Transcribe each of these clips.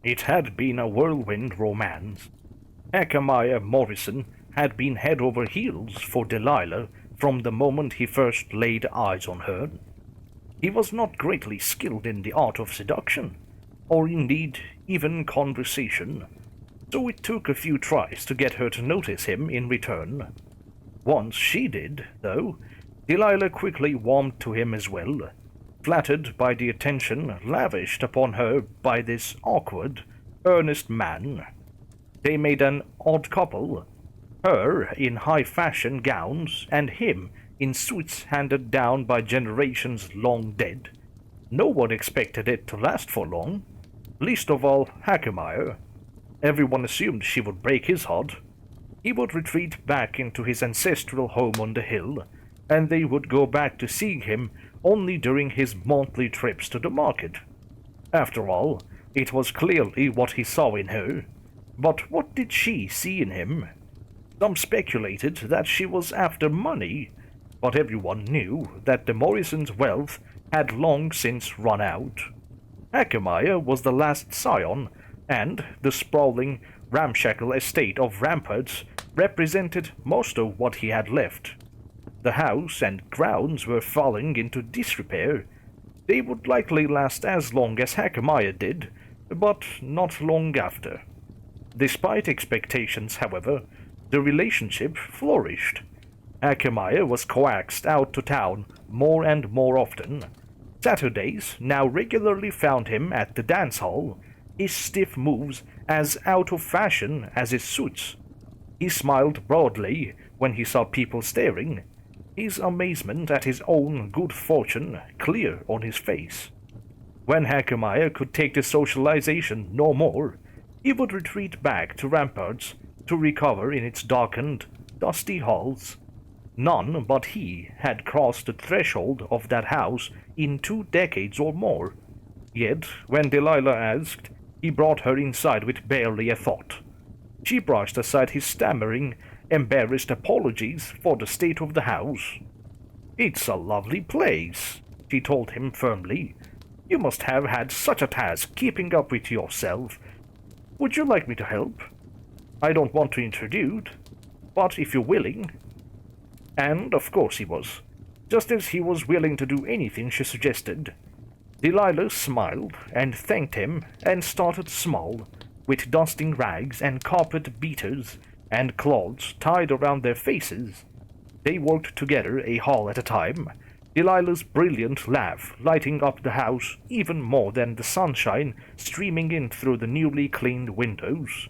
It had been a whirlwind romance. Akamaya Morrison had been head over heels for Delilah from the moment he first laid eyes on her. He was not greatly skilled in the art of seduction, or indeed even conversation, so it took a few tries to get her to notice him in return. Once she did, though, Delilah quickly warmed to him as well, flattered by the attention lavished upon her by this awkward, earnest man. They made an odd couple, her in high-fashion gowns and him in suits handed down by generations long dead. No one expected it to last for long, least of all Hackemeier. Everyone assumed she would break his heart. He would retreat back into his ancestral home on the hill, and they would go back to seeing him only during his monthly trips to the market. After all, it was clearly what he saw in her. But what did she see in him? Some speculated that she was after money, but everyone knew that the Morrisons' wealth had long since run out. Hackemeier was the last scion, and the sprawling, ramshackle estate of Ramparts represented most of what he had left. The house and grounds were falling into disrepair. They would likely last as long as Hackemeier did, but not long after. Despite expectations, however, the relationship flourished. Hackemeier was coaxed out to town more and more often. Saturdays now regularly found him at the dance hall, his stiff moves as out of fashion as his suits. He smiled broadly when he saw people staring, his amazement at his own good fortune clear on his face. When Hackemeier could take the socialization no more, he would retreat back to Ramparts to recover in its darkened, dusty halls. None but he had crossed the threshold of that house in 2 decades or more. Yet, when Delilah asked, he brought her inside with barely a thought. She brushed aside his stammering, embarrassed apologies for the state of the house. "It's a lovely place," she told him firmly. "You must have had such a task keeping up with yourself. Would you like me to help? I don't want to intrude, but if you're willing." And of course he was, just as he was willing to do anything she suggested. Delilah smiled and thanked him and started small, with dusting rags and carpet beaters and cloths tied around their faces. They worked together a hall at a time, Delilah's brilliant laugh lighting up the house even more than the sunshine streaming in through the newly cleaned windows.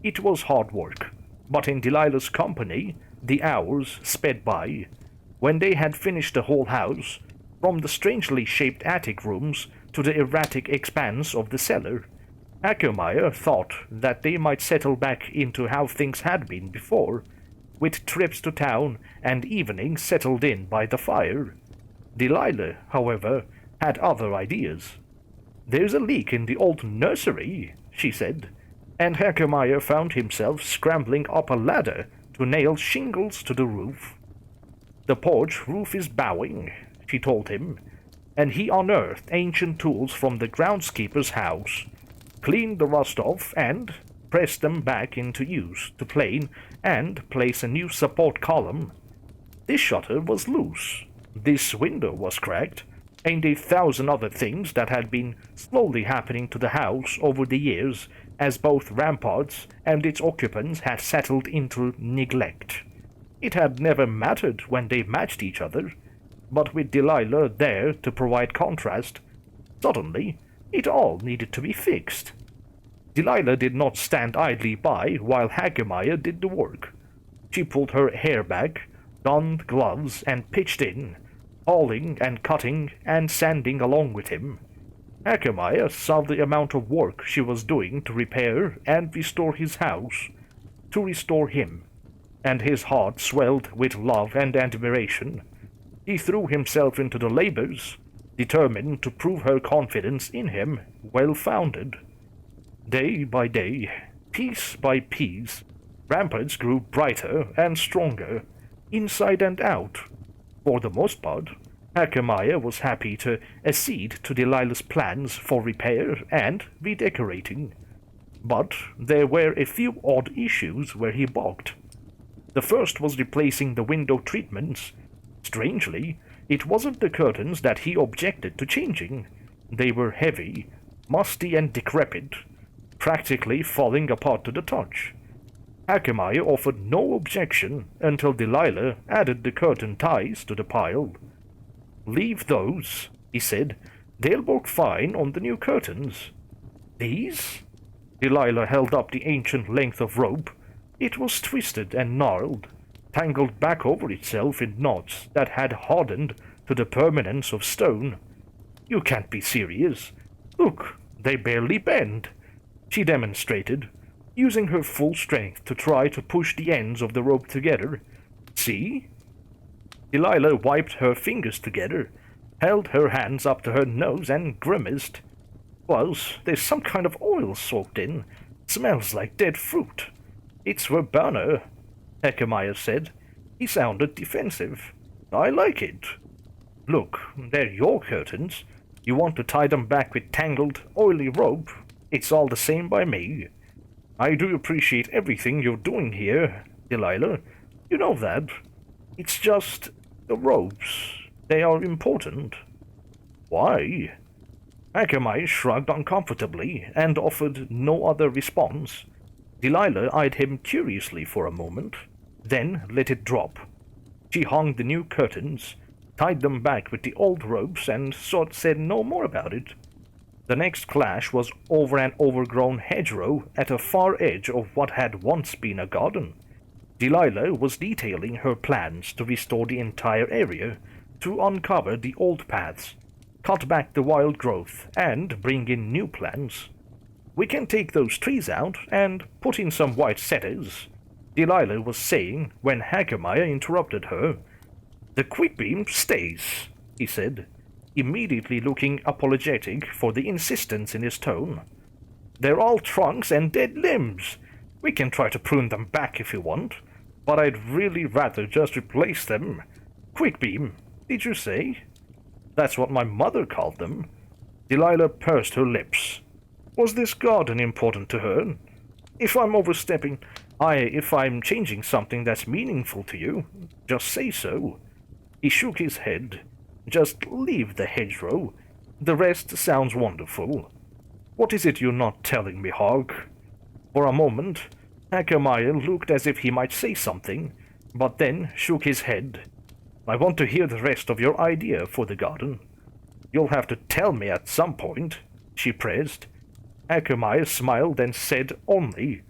It was hard work, but in Delilah's company, the hours sped by. When they had finished the whole house, from the strangely shaped attic rooms to the erratic expanse of the cellar, Hackemeier thought that they might settle back into how things had been before, with trips to town and evenings settled in by the fire. Delilah, however, had other ideas. "There's a leak in the old nursery," she said, and Hackemeier found himself scrambling up a ladder to nail shingles to the roof. "The porch roof is bowing," she told him, and he unearthed ancient tools from the groundskeeper's house, cleaned the rust off, and pressed them back into use to plane and place a new support column. This shutter was loose, this window was cracked, and 1,000 other things that had been slowly happening to the house over the years as both Ramparts and its occupants had settled into neglect. It had never mattered when they matched each other, but with Delilah there to provide contrast, suddenly it all needed to be fixed. Delilah did not stand idly by while Hackemeier did the work. She pulled her hair back, donned gloves, and pitched in, hauling and cutting and sanding along with him. Hackemeier saw the amount of work she was doing to repair and restore his house, to restore him, and his heart swelled with love and admiration. He threw himself into the labors, determined to prove her confidence in him well-founded. Day by day, piece by piece, Ramparts grew brighter and stronger, inside and out. For the most part, Hakamiah was happy to accede to Delilah's plans for repair and redecorating, but there were a few odd issues where he balked. The first was replacing the window treatments. Strangely, it wasn't the curtains that he objected to changing. They were heavy, musty, and decrepit, practically falling apart to the touch. Hakamiah offered no objection until Delilah added the curtain ties to the pile. "Leave those," he said. "They'll work fine on the new curtains." "These?" Delilah held up the ancient length of rope. It was twisted and gnarled, tangled back over itself in knots that had hardened to the permanence of stone. "You can't be serious. Look, they barely bend," she demonstrated, using her full strength to try to push the ends of the rope together. "See?" Delilah wiped her fingers together, held her hands up to her nose, and grimaced. "Plus, there's some kind of oil soaked in. Smells like dead fruit." "It's for burner," Hakamiah said. He sounded defensive. "I like it." "Look, they're your curtains. You want to tie them back with tangled, oily rope? It's all the same by me. I do appreciate everything you're doing here, Delilah. You know that. It's just the ropes. They are important." "Why?" Hakamiah shrugged uncomfortably and offered no other response. Delilah eyed him curiously for a moment, then let it drop. She hung the new curtains, tied them back with the old ropes, and said no more about it. The next clash was over an overgrown hedgerow at a far edge of what had once been a garden. Delilah was detailing her plans to restore the entire area, to uncover the old paths, cut back the wild growth, and bring in new plants. "We can take those trees out and put in some white setters," Delilah was saying when Hakamiah interrupted her. "The quickbeam stays," he said, immediately looking apologetic for the insistence in his tone. "They're all trunks and dead limbs. We can try to prune them back if you want, but I'd really rather just replace them. Quickbeam, did you say?" "That's what my mother called them." Delilah pursed her lips. Was this garden important to her? If I'm changing something that's meaningful to you, just say so." He shook his head. "Just leave the hedgerow. The rest sounds wonderful. What is it you're not telling me, Hog?" For a moment, Hakamiah looked as if he might say something, but then shook his head. "I want to hear the rest of your idea for the garden." "You'll have to tell me at some point," she pressed. Hakamiah smiled and said only,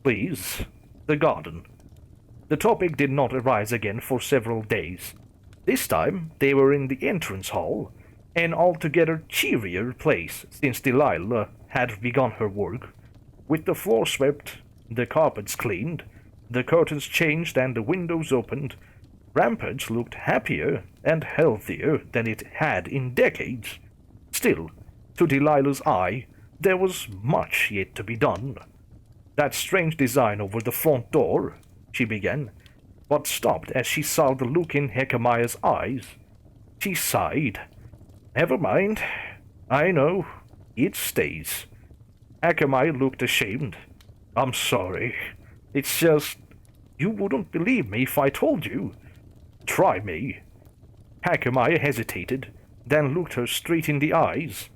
"Please, the garden." The topic did not arise again for several days. This time they were in the entrance hall, an altogether cheerier place since Delilah had begun her work. With the floor swept, the carpets cleaned, the curtains changed, and the windows opened, Rampage looked happier and healthier than it had in decades. Still, to Delilah's eye, there was much yet to be done. "That strange design over the front door," she began, but stopped as she saw the look in Hakamiah's eyes. She sighed. "Never mind. I know. It stays." Hakamiah looked ashamed. "I'm sorry. It's just... You wouldn't believe me if I told you. Try me." Hakamiah hesitated, then looked her straight in the eyes.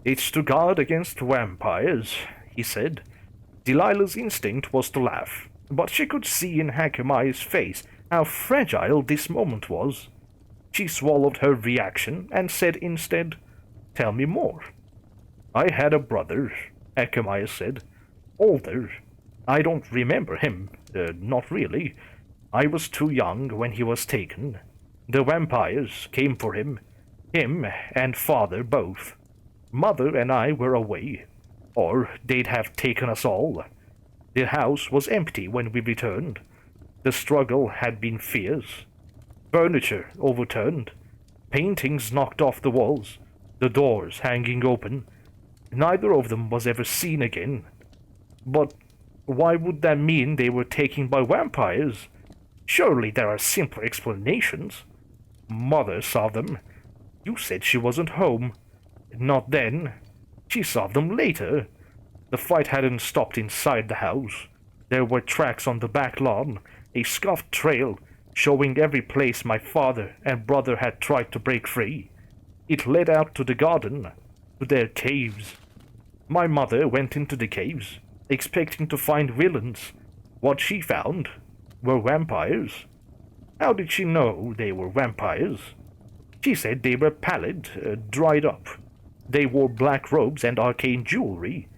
"It's to guard against vampires," he said. Delilah's instinct was to laugh, but she could see in Hakamiah's face how fragile this moment was. She swallowed her reaction and said instead, "Tell me more." "I had a brother," Hakamiah said. "Older. I don't remember him. Not really. I was too young when he was taken. The vampires came for him and father both. Mother and I were away, or they'd have taken us all. The house was empty when we returned. The struggle had been fierce. Furniture overturned, paintings knocked off the walls, the doors hanging open. Neither of them was ever seen again. But why would that mean they were taken by vampires? Surely there are simpler explanations." Mother saw them. You said she wasn't home. Not then. She saw them later. The fight hadn't stopped inside the house. There were tracks on the back lawn, a scuffed trail showing every place my father and brother had tried to break free. It led out to the garden, to their caves. My mother went into the caves, expecting to find villains. What she found were vampires. How did she know they were vampires? She said they were pallid, dried up. They wore black robes and arcane jewelry.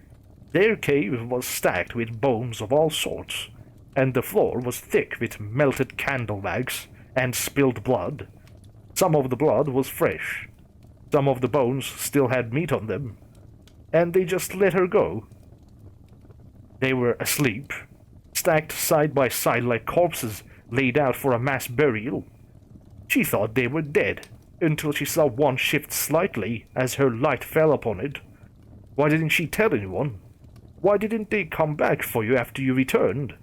Their cave was stacked with bones of all sorts, and the floor was thick with melted candle wax and spilled blood. Some of the blood was fresh. Some of the bones still had meat on them, and they just let her go. They were asleep, stacked side by side like corpses laid out for a mass burial. She thought they were dead, until she saw one shift slightly as her light fell upon it. Why didn't she tell anyone? Why didn't they come back for you after you returned?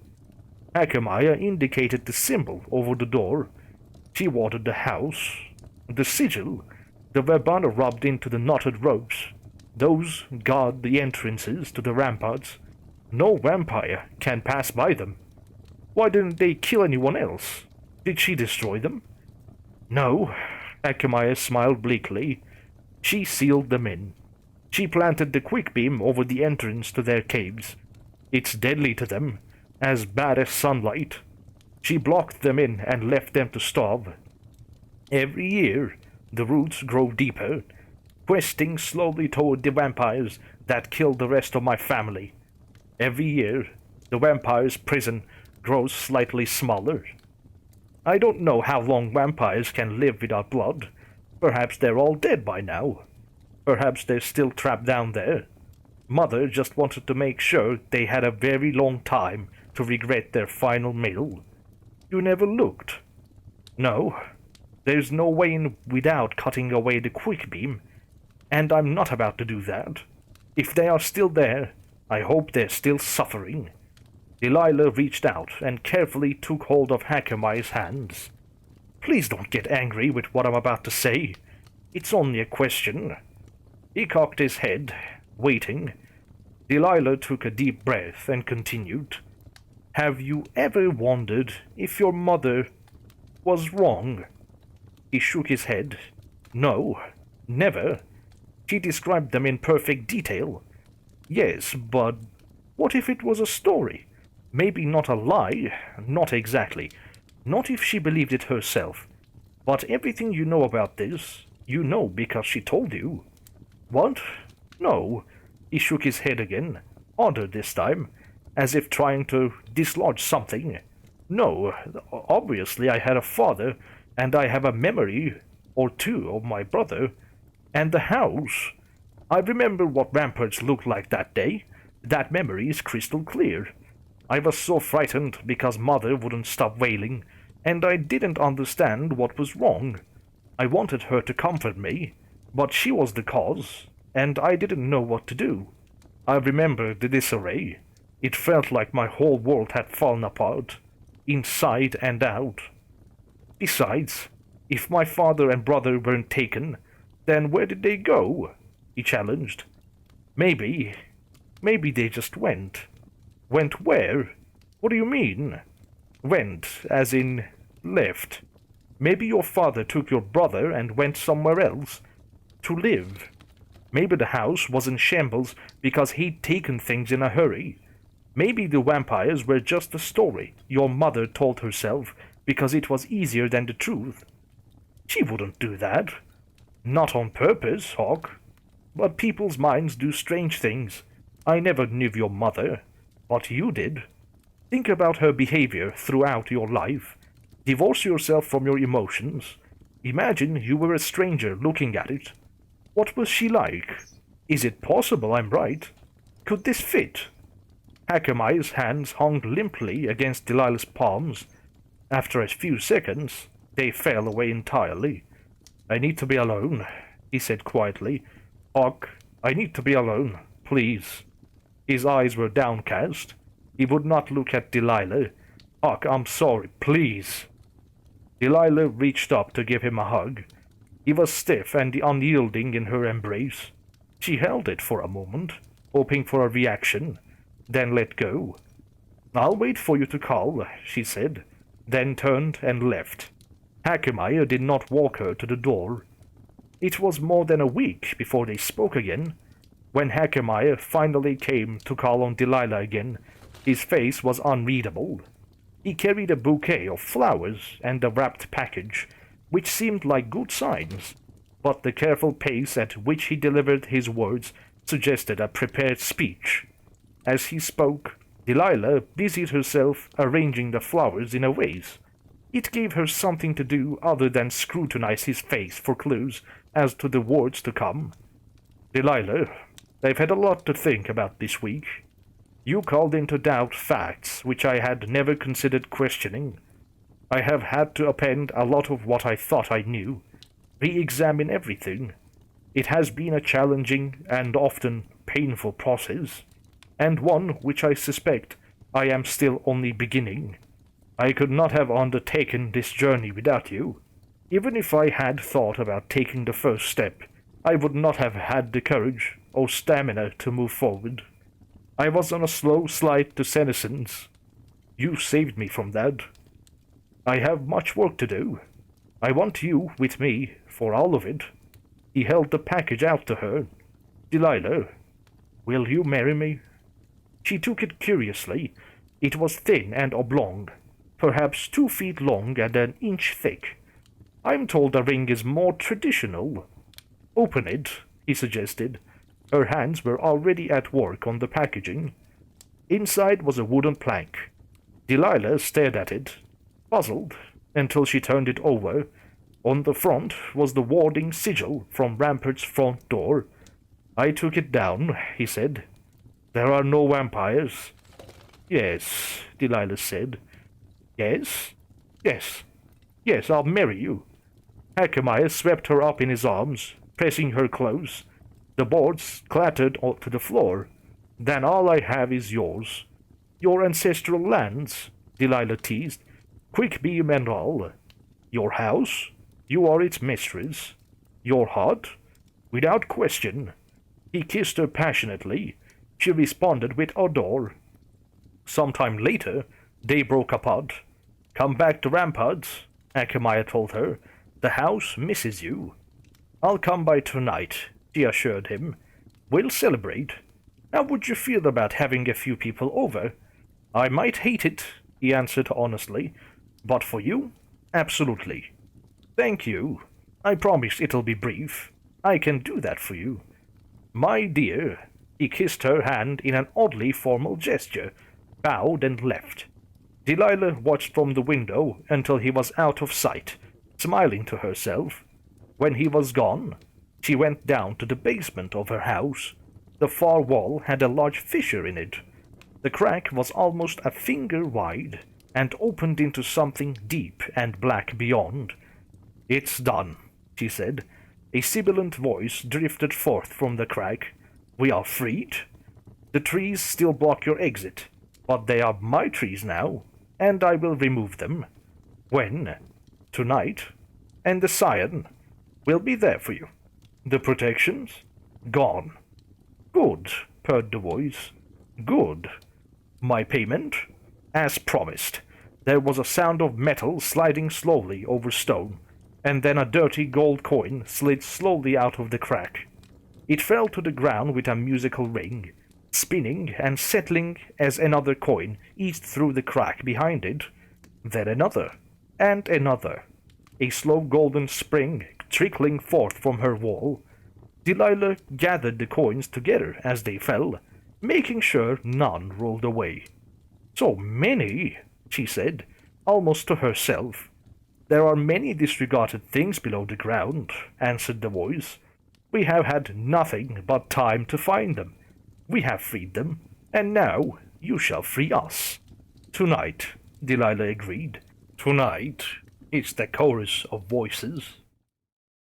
Hakamaya indicated the symbol over the door. She watered the house. The sigil, the verbana rubbed into the knotted ropes. Those guard the entrances to the ramparts. No vampire can pass by them. Why didn't they kill anyone else? Did she destroy them? No, Hakamaya smiled bleakly. She sealed them in. She planted the quick beam over the entrance to their caves. It's deadly to them, as bad as sunlight. She blocked them in and left them to starve. Every year, the roots grow deeper, questing slowly toward the vampires that killed the rest of my family. Every year, the vampire's prison grows slightly smaller. I don't know how long vampires can live without blood. Perhaps they're all dead by now. Perhaps they're still trapped down there. Mother just wanted to make sure they had a very long time to regret their final meal. You never looked. No, there's no way in without cutting away the quick beam, and I'm not about to do that. If they are still there, I hope they're still suffering. Delilah reached out and carefully took hold of Hakamaya's hands. Please don't get angry with what I'm about to say. It's only a question. He cocked his head, waiting. Delilah took a deep breath and continued. Have you ever wondered if your mother was wrong? He shook his head. No, never. She described them in perfect detail. Yes, but what if it was a story? Maybe not a lie, not exactly. Not if she believed it herself. But everything you know about this, you know because she told you. What? No. He shook his head again, odder this time, as if trying to dislodge something. No, obviously I had a father, and I have a memory or two of my brother. And the house. I remember what ramparts looked like that day. That memory is crystal clear. I was so frightened because Mother wouldn't stop wailing, and I didn't understand what was wrong. I wanted her to comfort me, but she was the cause, and I didn't know what to do. I remember the disarray. It felt like my whole world had fallen apart, inside and out. Besides, if my father and brother weren't taken, then where did they go? He challenged. Maybe they just went. Went where? What do you mean? Went, as in left. Maybe your father took your brother and went somewhere else to live. Maybe the house was in shambles because he'd taken things in a hurry. Maybe the vampires were just a story your mother told herself because it was easier than the truth. She wouldn't do that. Not on purpose, Hawk. But people's minds do strange things. I never knew your mother, but you did. Think about her behavior throughout your life. Divorce yourself from your emotions. Imagine you were a stranger looking at it. What was she like? Is it possible I'm right? Could this fit? Hakamaya's hands hung limply against Delilah's palms. After a few seconds, they fell away entirely. I need to be alone, he said quietly. Hawk, I need to be alone, please. His eyes were downcast. He would not look at Delilah. Hawk, I'm sorry, please. Delilah reached up to give him a hug. He was stiff and unyielding in her embrace. She held it for a moment, hoping for a reaction, then let go. "I'll wait for you to call," she said, then turned and left. Hackemeier did not walk her to the door. It was more than a week before they spoke again. When Hackemeier finally came to call on Delilah again, his face was unreadable. He carried a bouquet of flowers and a wrapped package, which seemed like good signs, but the careful pace at which he delivered his words suggested a prepared speech. As he spoke, Delilah busied herself arranging the flowers in a vase. It gave her something to do other than scrutinize his face for clues as to the words to come. "Delilah, I've had a lot to think about this week. You called into doubt facts which I had never considered questioning. I have had to append a lot of what I thought I knew, re-examine everything. It has been a challenging and often painful process, and one which I suspect I am still only beginning. I could not have undertaken this journey without you. Even if I had thought about taking the first step, I would not have had the courage or stamina to move forward. I was on a slow slide to senescence. You saved me from that. I have much work to do. I want you with me for all of it." He held the package out to her. "Delilah, will you marry me?" She took it curiously. It was thin and oblong, perhaps 2 feet long and an inch thick. "I'm told the ring is more traditional." "Open it," he suggested. Her hands were already at work on the packaging. Inside was a wooden plank. Delilah stared at it, puzzled, until she turned it over. On the front was the warding sigil from Rampart's front door. "I took it down," he said. "There are no vampires." "Yes," Delilah said. "Yes? Yes. Yes, I'll marry you." Hackemeier swept her up in his arms, pressing her close. The boards clattered to the floor. "Then all I have is yours. Your ancestral lands," Delilah teased. "Quick beam and all. Your house, you are its mistress. Your heart, without question." He kissed her passionately. She responded with ardor. Sometime later, they broke apart. "Come back to Ramparts," Hackemeier told her. "The house misses you." "I'll come by tonight," she assured him. "We'll celebrate. How would you feel about having a few people over?" "I might hate it," he answered honestly. "But for you, absolutely." "Thank you. I promise it'll be brief. I can do that for you." "My dear," he kissed her hand in an oddly formal gesture, bowed and left. Delilah watched from the window until he was out of sight, smiling to herself. When he was gone, she went down to the basement of her house. The far wall had a large fissure in it. The crack was almost a finger wide, and opened into something deep and black beyond. "It's done," she said. A sibilant voice drifted forth from the crack. "We are freed. The trees still block your exit, but they are my trees now, and I will remove them. When? Tonight. And the scion will be there for you. The protections? Gone." "Good," purred the voice. "Good. My payment?" "As promised." There was a sound of metal sliding slowly over stone, and then a dirty gold coin slid slowly out of the crack. It fell to the ground with a musical ring, spinning and settling as another coin eased through the crack behind it. Then another, and another. A slow golden spring trickling forth from her wall. Delilah gathered the coins together as they fell, making sure none rolled away. "So many," she said, almost to herself. "There are many disregarded things below the ground," answered the voice. "We have had nothing but time to find them. We have freed them, and now you shall free us." "Tonight," Delilah agreed. "Tonight," it's the chorus of voices.